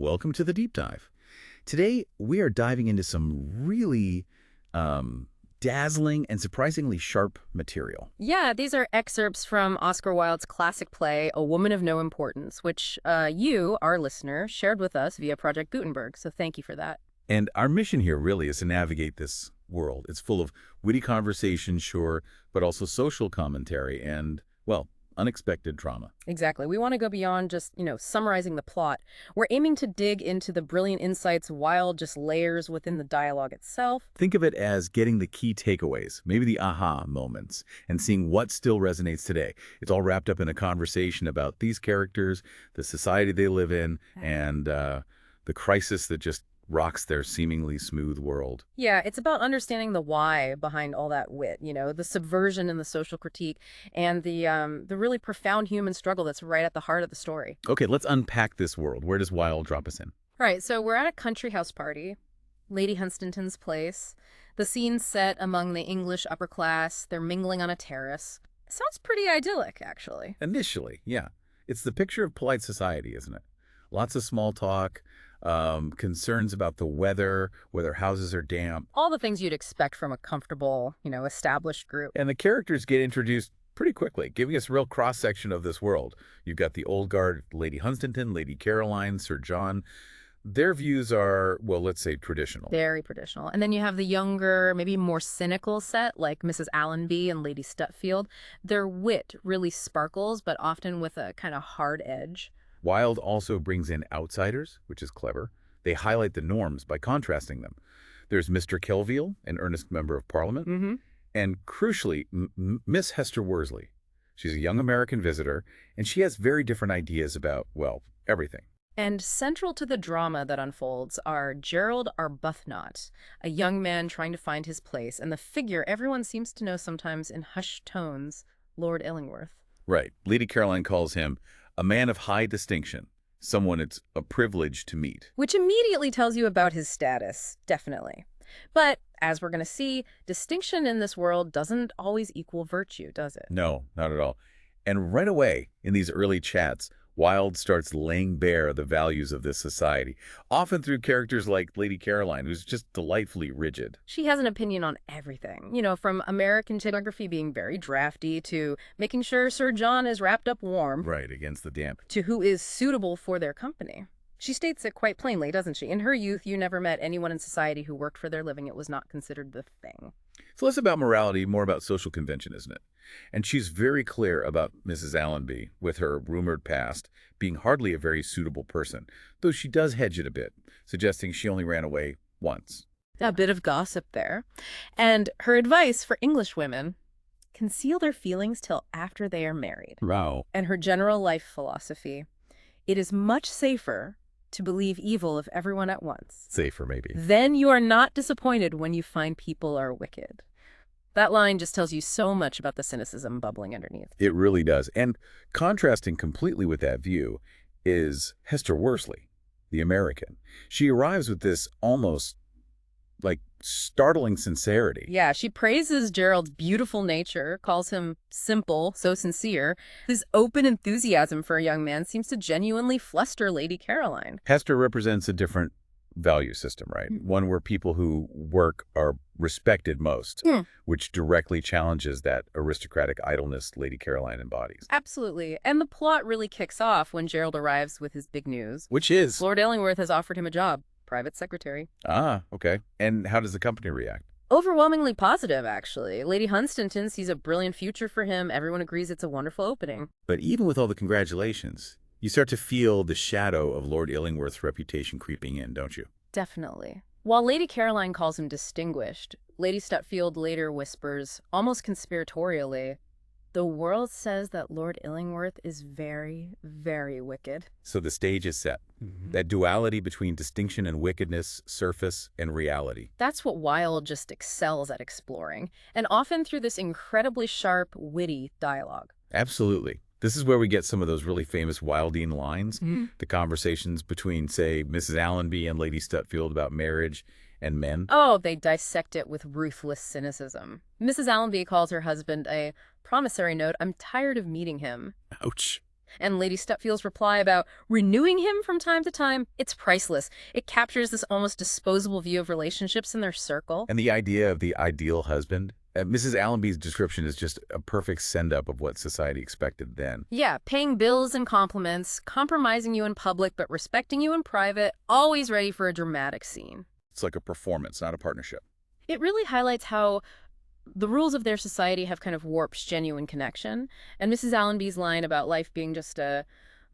welcome to the deep dive. Today, we are diving into some really dazzling and surprisingly sharp material. Yeah, these are excerpts from Oscar Wilde's classic play, A Woman of No Importance, which you, our listener, shared with us via Project Gutenberg, so thank you for that. And our mission here really is to navigate this world. It's full of witty conversation, sure, but also social commentary and, well, unexpected drama. Exactly. We want to go beyond just, summarizing the plot. We're aiming to dig into the brilliant insights Wilde just layers within the dialogue itself. Think of it as getting the key takeaways, maybe the aha moments, and seeing what still resonates today. It's all wrapped up in a conversation about these characters, the society they live in, and the crisis that just rocks their seemingly smooth world. Yeah, it's about understanding the why behind all that wit, the subversion and the social critique, and the really profound human struggle that's right at the heart of the story. Okay, let's unpack this world. Where does Wilde drop us in? Right, so we're at a country house party, Lady Hunstanton's place. The scene's set among the English upper class. They're mingling on a terrace. Sounds pretty idyllic, actually. Initially, yeah. It's the picture of polite society, isn't it? Lots of small talk, concerns about the weather, whether houses are damp. All the things you'd expect from a comfortable, established group. And the characters get introduced pretty quickly, giving us a real cross-section of this world. You've got the old guard, Lady Hunstanton, Lady Caroline, Sir John. Their views are, well, let's say traditional. Very traditional. And then you have the younger, maybe more cynical set, like Mrs. Allenby and Lady Stutfield. Their wit really sparkles, but often with a kind of hard edge. Wilde also brings in outsiders, which is clever. They highlight the norms by contrasting them. There's Mr. Kelvil, an earnest member of Parliament, and crucially, Miss Hester Worsley. She's a young American visitor, and she has very different ideas about, well, everything. And central to the drama that unfolds are Gerald Arbuthnot, a young man trying to find his place, and the figure everyone seems to know sometimes in hushed tones, Lord Illingworth. Right. Lady Caroline calls him a man of high distinction, someone it's a privilege to meet. Which immediately tells you about his status, definitely. But, as we're going to see, distinction in this world doesn't always equal virtue, does it? No, not at all. And right away, in these early chats, Wilde starts laying bare the values of this society, often through characters like Lady Caroline, who's just delightfully rigid. She has an opinion on everything, from American geography being very drafty to making sure Sir John is wrapped up warm. Right, against the damp. To who is suitable for their company. She states it quite plainly, doesn't she? In her youth, you never met anyone in society who worked for their living. It was not considered the thing. It's less about morality, more about social convention, isn't it? And she's very clear about Mrs. Allenby, with her rumored past, being hardly a very suitable person, though she does hedge it a bit, suggesting she only ran away once. A bit of gossip there. And her advice for English women: conceal their feelings till after they are married. Wow. And her general life philosophy: it is much safer to believe evil of everyone at once. Safer, maybe. Then you are not disappointed when you find people are wicked. That line just tells you so much about the cynicism bubbling underneath. It really does. And contrasting completely with that view is Hester Worsley, the American. She arrives with this almost startling sincerity. Yeah, she praises Gerald's beautiful nature, calls him simple, so sincere. This open enthusiasm for a young man seems to genuinely fluster Lady Caroline. Hester represents a different value system, right? One where people who work are respected most, which directly challenges that aristocratic idleness Lady Caroline embodies. Absolutely. And the plot really kicks off when Gerald arrives with his big news. Which is? Lord Illingworth has offered him a job. Private secretary. Ah, okay. And how does the company react? Overwhelmingly positive, actually. Lady Hunstanton sees a brilliant future for him. Everyone agrees it's a wonderful opening. But even with all the congratulations, you start to feel the shadow of Lord Illingworth's reputation creeping in, don't you? Definitely. While Lady Caroline calls him distinguished, Lady Stutfield later whispers, almost conspiratorially, the world says that Lord Illingworth is very, very wicked. So the stage is set. That duality between distinction and wickedness, surface and reality. That's what Wilde just excels at exploring, and often through this incredibly sharp, witty dialogue. Absolutely. This is where we get some of those really famous Wildean lines, the conversations between, say, Mrs. Allenby and Lady Stutfield about marriage and men. Oh, they dissect it with ruthless cynicism. Mrs. Allenby calls her husband a promissory note. I'm tired of meeting him. Ouch. And Lady Stutfield's reply about renewing him from time to time, it's priceless. It captures this almost disposable view of relationships in their circle. And the idea of the ideal husband, Mrs. Allenby's description is just a perfect send-up of what society expected then. Yeah, paying bills and compliments, compromising you in public but respecting you in private, always ready for a dramatic scene. It's like a performance, not a partnership. It really highlights how the rules of their society have kind of warped genuine connection. And Mrs. Allenby's line about life being just a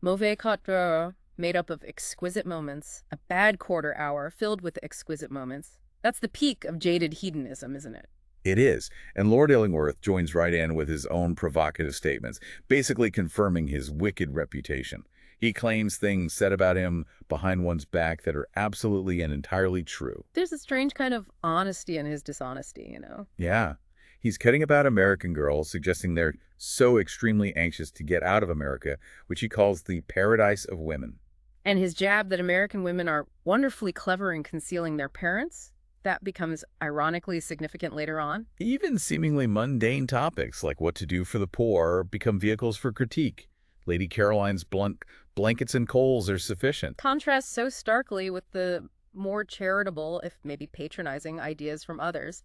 mauvais quart d'heure made up of exquisite moments, a bad quarter hour filled with exquisite moments. That's the peak of jaded hedonism, isn't it? It is. And Lord Illingworth joins right in with his own provocative statements, basically confirming his wicked reputation. He claims things said about him behind one's back that are absolutely and entirely true. There's a strange kind of honesty in his dishonesty, you know? Yeah. He's kidding about American girls, suggesting they're so extremely anxious to get out of America, which he calls the paradise of women. And his jab that American women are wonderfully clever in concealing their parents, that becomes ironically significant later on. Even seemingly mundane topics like what to do for the poor become vehicles for critique. Lady Caroline's blunt blankets and coals are sufficient. Contrasts so starkly with the more charitable, if maybe patronizing, ideas from others.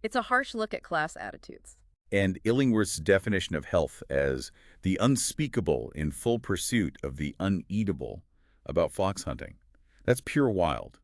It's a harsh look at class attitudes. And Illingworth's definition of health as the unspeakable in full pursuit of the uneatable about fox hunting. That's pure Wilde,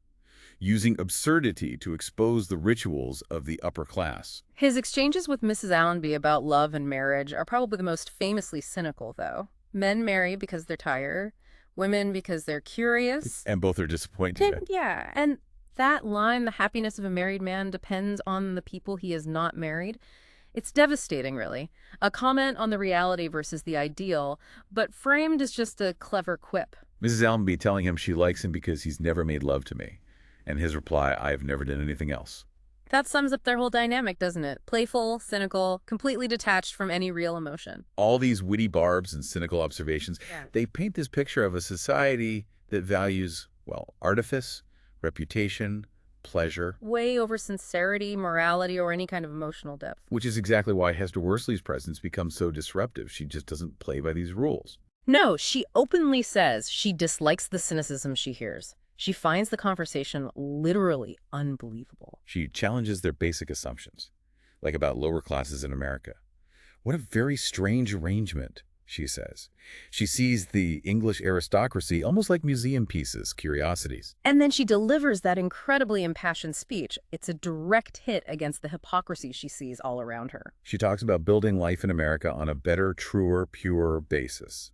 using absurdity to expose the rituals of the upper class. His exchanges with Mrs. Allenby about love and marriage are probably the most famously cynical, though. Men marry because they're tired, women because they're curious. And both are disappointed. Yeah, and that line, the happiness of a married man depends on the people he is not married. It's devastating, really. A comment on the reality versus the ideal, but framed as just a clever quip. Mrs. Allenby telling him she likes him because he's never made love to me. And his reply, I've never done anything else. That sums up their whole dynamic, doesn't it? Playful, cynical, completely detached from any real emotion. All these witty barbs and cynical observations, they paint this picture of a society that values, well, artifice, reputation, pleasure. Way over sincerity, morality, or any kind of emotional depth. Which is exactly why Hester Worsley's presence becomes so disruptive. She just doesn't play by these rules. No, she openly says she dislikes the cynicism she hears. She finds the conversation literally unbelievable. She challenges their basic assumptions, like about lower classes in America. What a very strange arrangement, she says. She sees the English aristocracy almost like museum pieces, curiosities. And then she delivers that incredibly impassioned speech. It's a direct hit against the hypocrisy she sees all around her. She talks about building life in America on a better, truer, purer basis.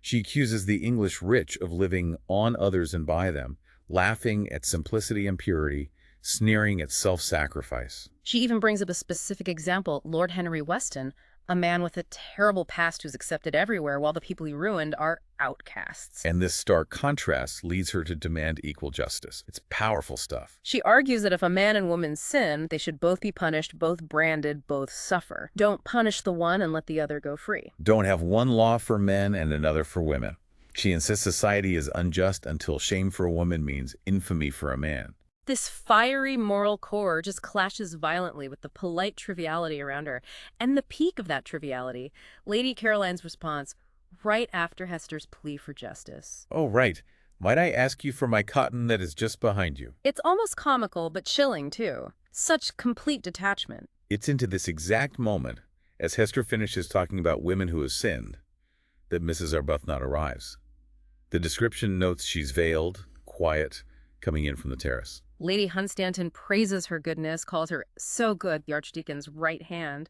She accuses the English rich of living on others and by them, laughing at simplicity and purity, sneering at self-sacrifice. She even brings up a specific example, Lord Henry Weston, a man with a terrible past who's accepted everywhere while the people he ruined are outcasts. And this stark contrast leads her to demand equal justice. It's powerful stuff. She argues that if a man and woman sin, they should both be punished, both branded, both suffer. Don't punish the one and let the other go free. Don't have one law for men and another for women. She insists society is unjust until shame for a woman means infamy for a man. This fiery moral core just clashes violently with the polite triviality around her. And the peak of that triviality, Lady Caroline's response right after Hester's plea for justice. Oh, right. Might I ask you for my cotton that is just behind you? It's almost comical, but chilling, too. Such complete detachment. It's into this exact moment, as Hester finishes talking about women who have sinned, that Mrs. Arbuthnot arrives. The description notes she's veiled, quiet, coming in from the terrace. Lady Hunstanton praises her goodness, calls her so good, the Archdeacon's right hand.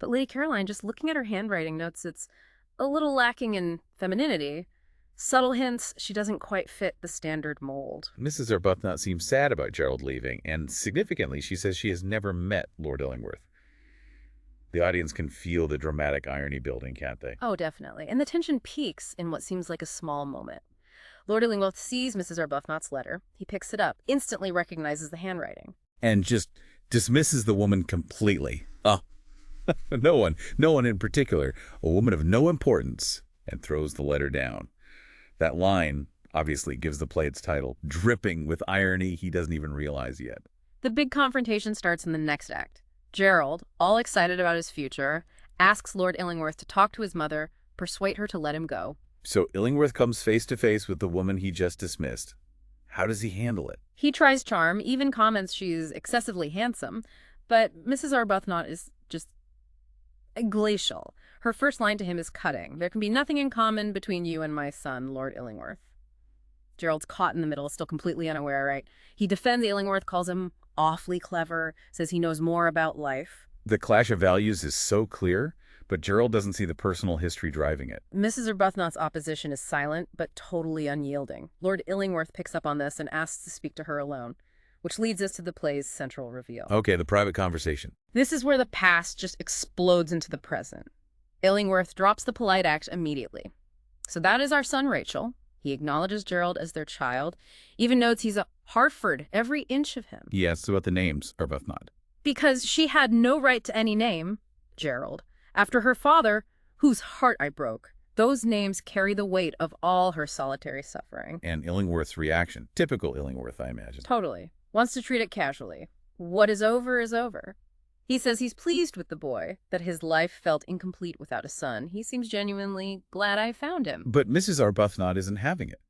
But Lady Caroline, just looking at her handwriting, notes it's a little lacking in femininity. Subtle hints she doesn't quite fit the standard mold. Mrs. Arbuthnot seems sad about Gerald leaving, and significantly, she says she has never met Lord Illingworth. The audience can feel the dramatic irony building, can't they? Oh, definitely. And the tension peaks in what seems like a small moment. Lord Illingworth sees Mrs. Arbuthnot's letter. He picks it up, instantly recognizes the handwriting. And just dismisses the woman completely. Oh, no one in particular, a woman of no importance, and throws the letter down. That line obviously gives the play its title, dripping with irony he doesn't even realize yet. The big confrontation starts in the next act. Gerald, all excited about his future, asks Lord Illingworth to talk to his mother, persuade her to let him go. So Illingworth comes face to face with the woman he just dismissed. How does he handle it? He tries charm, even comments she's excessively handsome, but Mrs. Arbuthnot is just glacial. Her first line to him is cutting. There can be nothing in common between you and my son, Lord Illingworth. Gerald's caught in the middle, still completely unaware, right? He defends Illingworth, calls him awfully clever, says he knows more about life. The clash of values is so clear, but Gerald doesn't see the personal history driving it. Mrs. Arbuthnot's opposition is silent, but totally unyielding. Lord Illingworth picks up on this and asks to speak to her alone, which leads us to the play's central reveal. Okay, the private conversation. This is where the past just explodes into the present. Illingworth drops the polite act immediately. So that is our son, Rachel. He acknowledges Gerald as their child, even notes he's a Hartford, every inch of him. He asks about the names, Arbuthnot. Because she had no right to any name, Gerald. After her father, whose heart I broke, those names carry the weight of all her solitary suffering. And Illingworth's reaction. Typical Illingworth, I imagine. Totally. Wants to treat it casually. What is over is over. He says he's pleased with the boy, that his life felt incomplete without a son. He seems genuinely glad I found him. But Mrs. Arbuthnot isn't having it.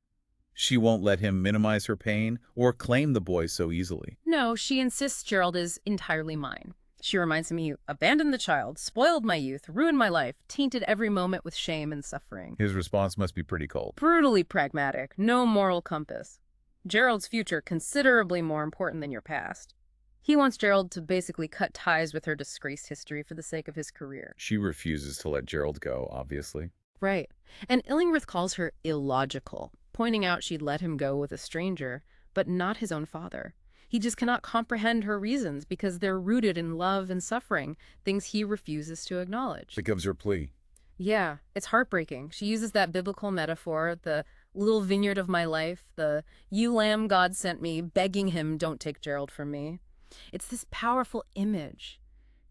She won't let him minimize her pain or claim the boy so easily. No, she insists Gerald is entirely mine. She reminds him he abandoned the child, spoiled my youth, ruined my life, tainted every moment with shame and suffering. His response must be pretty cold. Brutally pragmatic, no moral compass. Gerald's future considerably more important than your past. He wants Gerald to basically cut ties with her disgraced history for the sake of his career. She refuses to let Gerald go, obviously. Right. And Illingworth calls her illogical, pointing out she'd let him go with a stranger, but not his own father. He just cannot comprehend her reasons because they're rooted in love and suffering, things he refuses to acknowledge. Becomes her plea. Yeah, it's heartbreaking. She uses that biblical metaphor, the little vineyard of my life, the ewe lamb God sent me, begging him, don't take Gerald from me. It's this powerful image.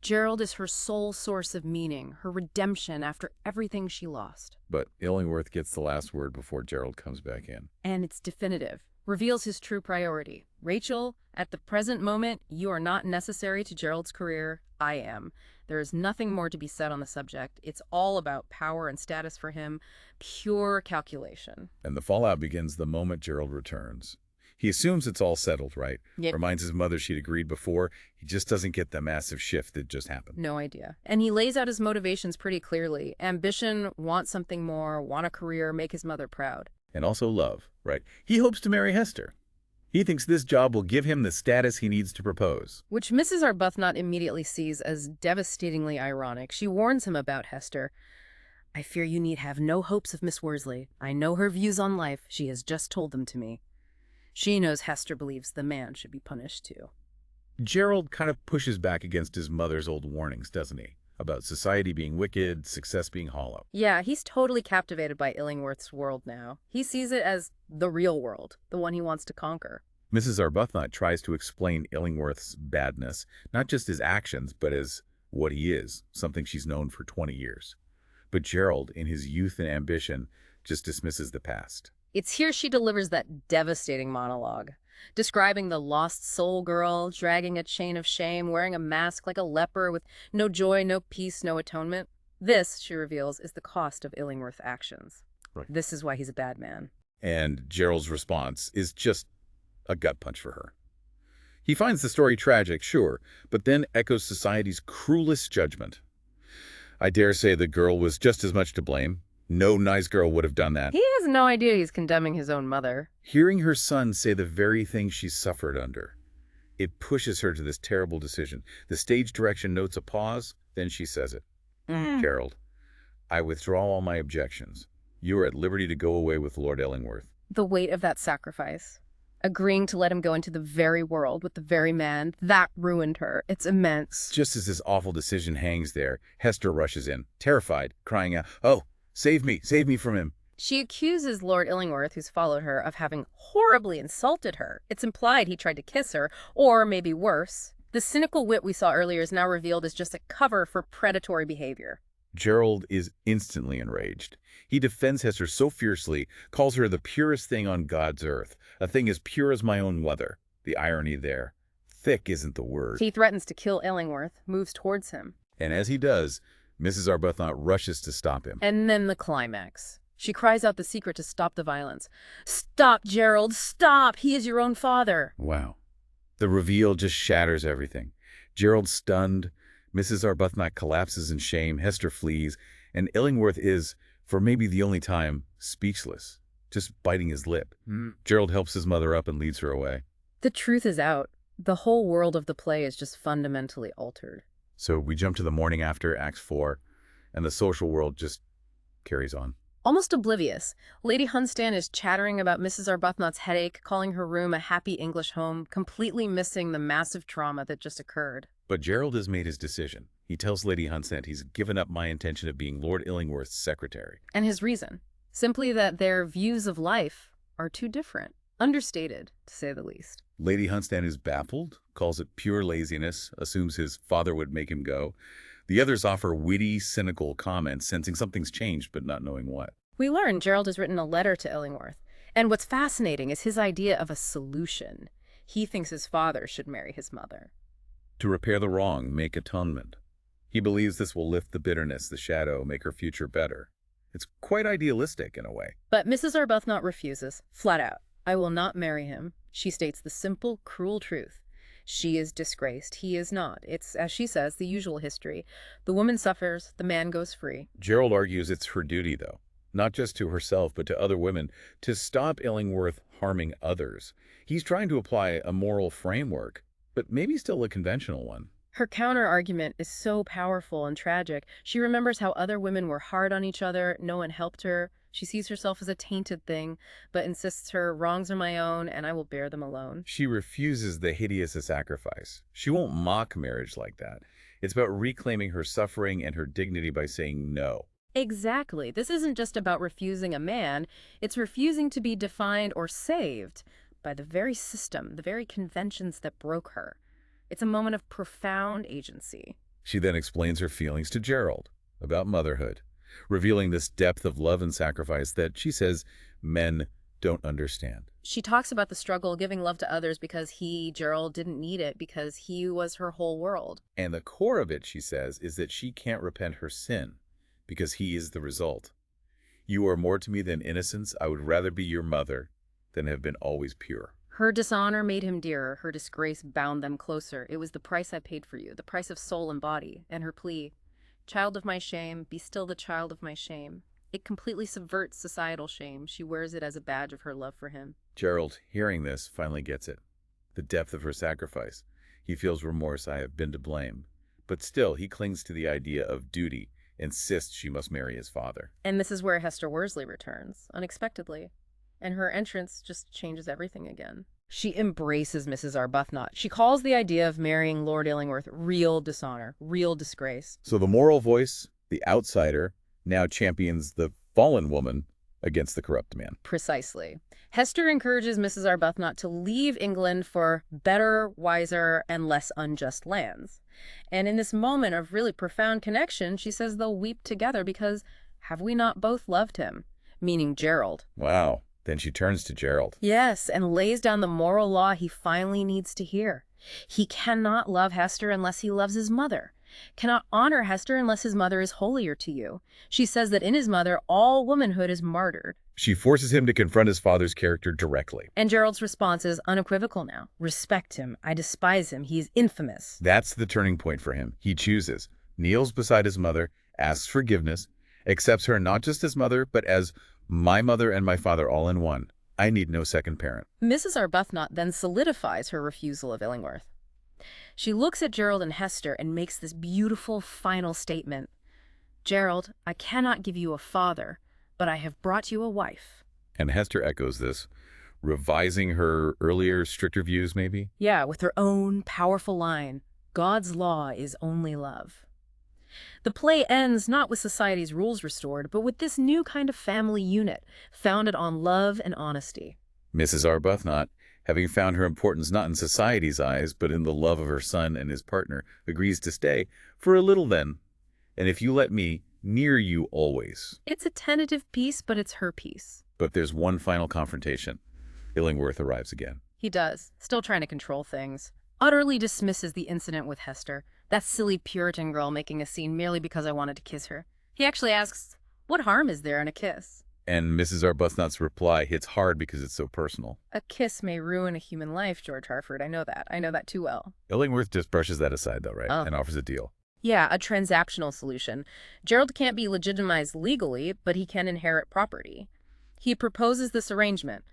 Gerald is her sole source of meaning, her redemption after everything she lost. But Illingworth gets the last word before Gerald comes back in. And it's definitive. Reveals his true priority. Rachel, at the present moment, you are not necessary to Gerald's career. I am. There is nothing more to be said on the subject. It's all about power and status for him. Pure calculation. And the fallout begins the moment Gerald returns. He assumes it's all settled, right? Yep. Reminds his mother she'd agreed before. He just doesn't get the massive shift that just happened. No idea. And he lays out his motivations pretty clearly. Ambition, want something more, want a career, make his mother proud. And also love, right? He hopes to marry Hester. He thinks this job will give him the status he needs to propose. Which Mrs. Arbuthnot immediately sees as devastatingly ironic. She warns him about Hester. I fear you need have no hopes of Miss Worsley. I know her views on life. She has just told them to me. She knows Hester believes the man should be punished too. Gerald kind of pushes back against his mother's old warnings, doesn't he? About society being wicked, success being hollow. Yeah, he's totally captivated by Illingworth's world now. He sees it as the real world, the one he wants to conquer. Mrs. Arbuthnot tries to explain Illingworth's badness, not just his actions, but as what he is, something she's known for 20 years. But Gerald, in his youth and ambition, just dismisses the past. It's here she delivers that devastating monologue, describing the lost soul girl, dragging a chain of shame, wearing a mask like a leper with no joy, no peace, no atonement. This, she reveals, is the cost of Illingworth's actions. Right. This is why he's a bad man. And Gerald's response is just a gut punch for her. He finds the story tragic, sure, but then echoes society's cruelest judgment. I dare say the girl was just as much to blame. No nice girl would have done that. He has no idea he's condemning his own mother. Hearing her son say the very thing she suffered under, it pushes her to this terrible decision. The stage direction notes a pause, then she says it. Gerald, I withdraw all my objections. You are at liberty to go away with Lord Illingworth. The weight of that sacrifice. Agreeing to let him go into the very world with the very man, that ruined her. It's immense. Just as this awful decision hangs there, Hester rushes in, terrified, crying out, "Oh, save me from him." She accuses Lord Illingworth, who's followed her, of having horribly insulted her. It's implied he tried to kiss her, or maybe worse. The cynical wit we saw earlier is now revealed as just a cover for predatory behavior. Gerald is instantly enraged. He defends Hester so fiercely, calls her the purest thing on God's earth, a thing as pure as my own mother. The irony there. Thick isn't the word. He threatens to kill Illingworth, moves towards him. And as he does, Mrs. Arbuthnot rushes to stop him. And then the climax. She cries out the secret to stop the violence. "Stop, Gerald, stop! He is your own father!" Wow. The reveal just shatters everything. Gerald's stunned, Mrs. Arbuthnot collapses in shame, Hester flees, and Illingworth is, for maybe the only time, speechless, just biting his lip. Gerald helps his mother up and leads her away. The truth is out. The whole world of the play is just fundamentally altered. So we jump to the morning after, Act 4, and the social world just carries on. Almost oblivious, Lady Hunstanton is chattering about Mrs. Arbuthnot's headache, calling her room a happy English home, completely missing the massive trauma that just occurred. But Gerald has made his decision. He tells Lady Hunstanton he's given up my intention of being Lord Illingworth's secretary. And his reason? Simply that their views of life are too different. Understated, to say the least. Lady Hunstanton is baffled, calls it pure laziness, assumes his father would make him go. The others offer witty, cynical comments, sensing something's changed but not knowing what. We learn Gerald has written a letter to Illingworth. And what's fascinating is his idea of a solution. He thinks his father should marry his mother. To repair the wrong, make atonement. He believes this will lift the bitterness, the shadow, make her future better. It's quite idealistic in a way. But Mrs. Arbuthnot refuses, flat out. "I will not marry him." She states the simple, cruel truth. She is disgraced. He is not. It's, as she says, the usual history. The woman suffers, the man goes free. Gerald argues it's her duty, though, not just to herself but to other women, to stop Illingworth harming others. He's trying to apply a moral framework, but maybe still a conventional one. Her counter-argument is so powerful and tragic. She remembers how other women were hard on each other, no one helped her. She sees herself as a tainted thing, but insists her wrongs are my own and I will bear them alone. She refuses the hideous sacrifice. She won't mock marriage like that. It's about reclaiming her suffering and her dignity by saying no. Exactly. This isn't just about refusing a man. It's refusing to be defined or saved by the very system, the very conventions that broke her. It's a moment of profound agency. She then explains her feelings to Gerald about motherhood, revealing this depth of love and sacrifice that she says men don't understand. She talks about the struggle giving love to others because he, Gerald, didn't need it because he was her whole world. And the core of it, she says, is that she can't repent her sin because he is the result. You are more to me than innocence. I would rather be your mother than have been always pure. Her dishonor made him dearer. Her disgrace bound them closer. It was the price I paid for you, the price of soul and body. And her plea, "Child of my shame, be still the child of my shame." It completely subverts societal shame. She wears it as a badge of her love for him. Gerald, hearing this, finally gets it. The depth of her sacrifice. He feels remorse. I have been to blame. But still, he clings to the idea of duty, insists she must marry his father. And this is where Hester Worsley returns, unexpectedly. And her entrance just changes everything again. She embraces Mrs. Arbuthnot. She calls the idea of marrying Lord Illingworth real dishonor, real disgrace. So the moral voice, the outsider, now champions the fallen woman against the corrupt man. Precisely. Hester encourages Mrs. Arbuthnot to leave England for better, wiser, and less unjust lands. And in this moment of really profound connection, she says they'll weep together because have we not both loved him? Meaning Gerald. Wow. Then she turns to Gerald. Yes, and lays down the moral law he finally needs to hear. He cannot love Hester unless he loves his mother. Cannot honor Hester unless his mother is holier to you. She says that in his mother, all womanhood is martyred. She forces him to confront his father's character directly. And Gerald's response is unequivocal now. Respect him. I despise him. He is infamous. That's the turning point for him. He chooses, kneels beside his mother, asks forgiveness, accepts her not just as mother, but as my mother and my father all in one. I need no second parent. Mrs. Arbuthnot then solidifies her refusal of Illingworth. She looks at Gerald and Hester and makes this beautiful final statement. "Gerald, I cannot give you a father, but I have brought you a wife." And Hester echoes this, revising her earlier, stricter views maybe? Yeah, with her own powerful line, "God's law is only love." The play ends not with society's rules restored, but with this new kind of family unit, founded on love and honesty. Mrs. Arbuthnot, having found her importance not in society's eyes, but in the love of her son and his partner, agrees to stay, for a little then, and if you let me, near you always. It's a tentative piece, but it's her piece. But there's one final confrontation. Illingworth arrives again. He does, still trying to control things. Utterly dismisses the incident with Hester, that silly Puritan girl making a scene merely because I wanted to kiss her. He actually asks, what harm is there in a kiss? And Mrs. Arbuthnot's reply hits hard because it's so personal. A kiss may ruin a human life, George Harford. I know that. I know that too well. Illingworth just brushes that aside, though, right? Oh. And offers a deal. Yeah, a transactional solution. Gerald can't be legitimized legally, but he can inherit property. He proposes this arrangement.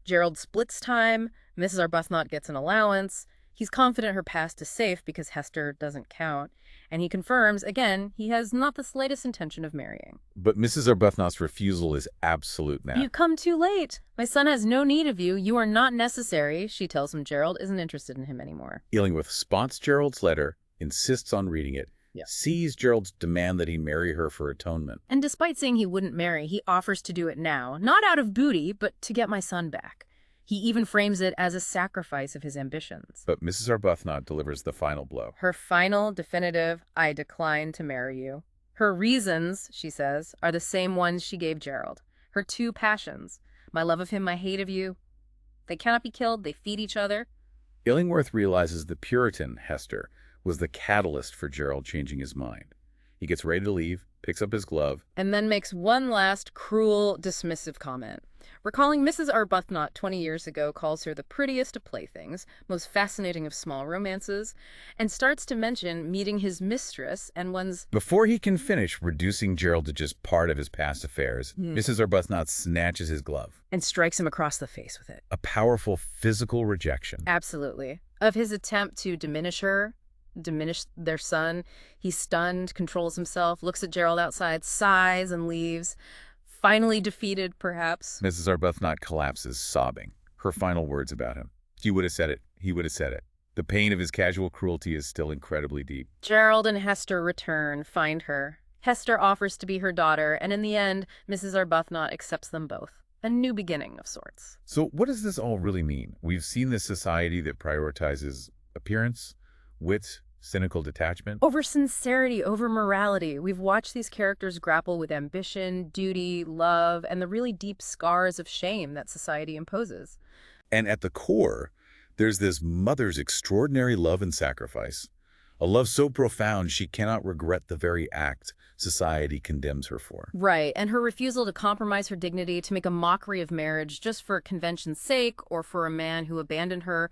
Gerald splits time, Mrs. Arbuthnot gets an allowance. He's confident her past is safe because Hester doesn't count. And he confirms, again, he has not the slightest intention of marrying. But Mrs. Arbuthnot's refusal is absolute now. You've come too late. My son has no need of you. You are not necessary, she tells him. Gerald isn't interested in him anymore. Illingworth spots Gerald's letter, insists on reading it, sees Gerald's demand that he marry her for atonement. And despite saying he wouldn't marry, he offers to do it now, not out of booty, but to get my son back. He even frames it as a sacrifice of his ambitions. But Mrs. Arbuthnot delivers the final blow. Her final, definitive, I decline to marry you. Her reasons, she says, are the same ones she gave Gerald. Her two passions, my love of him, my hate of you. They cannot be killed, they feed each other. Illingworth realizes the Puritan, Hester, was the catalyst for Gerald changing his mind. He gets ready to leave, picks up his glove, and then makes one last cruel, dismissive comment. Recalling Mrs. Arbuthnot 20 years ago, calls her the prettiest of playthings, most fascinating of small romances, and starts to mention meeting his mistress and one's... Before he can finish reducing Gerald to just part of his past affairs, Mrs. Arbuthnot snatches his glove. And strikes him across the face with it. A powerful physical rejection. Absolutely. Of his attempt to diminish her, diminish their son. He's stunned, controls himself, looks at Gerald outside, sighs, and leaves. Finally defeated, perhaps. Mrs. Arbuthnot collapses, sobbing. Her final words about him. He would have said it. He would have said it. The pain of his casual cruelty is still incredibly deep. Gerald and Hester return, find her. Hester offers to be her daughter, and in the end, Mrs. Arbuthnot accepts them both. A new beginning of sorts. So what does this all really mean? We've seen this society that prioritizes appearance, wit, cynical detachment. Over sincerity, over morality. We've watched these characters grapple with ambition, duty, love, and the really deep scars of shame that society imposes. And at the core, there's this mother's extraordinary love and sacrifice. A love so profound she cannot regret the very act society condemns her for. Right, and her refusal to compromise her dignity, to make a mockery of marriage just for convention's sake or for a man who abandoned her,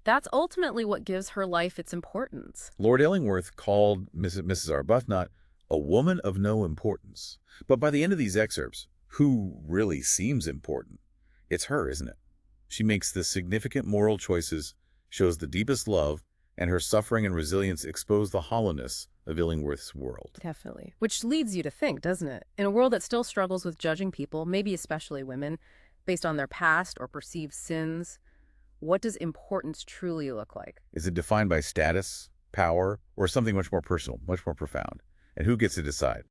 that's ultimately what gives her life its importance. Lord Illingworth called Mrs. Arbuthnot a woman of no importance. But by the end of these excerpts, who really seems important? It's her, isn't it? She makes the significant moral choices, shows the deepest love, and her suffering and resilience expose the hollowness of Illingworth's world. Definitely. Which leads you to think, doesn't it? In a world that still struggles with judging people, maybe especially women, based on their past or perceived sins, what does importance truly look like? Is it defined by status, power, or something much more personal, much more profound? And who gets to decide?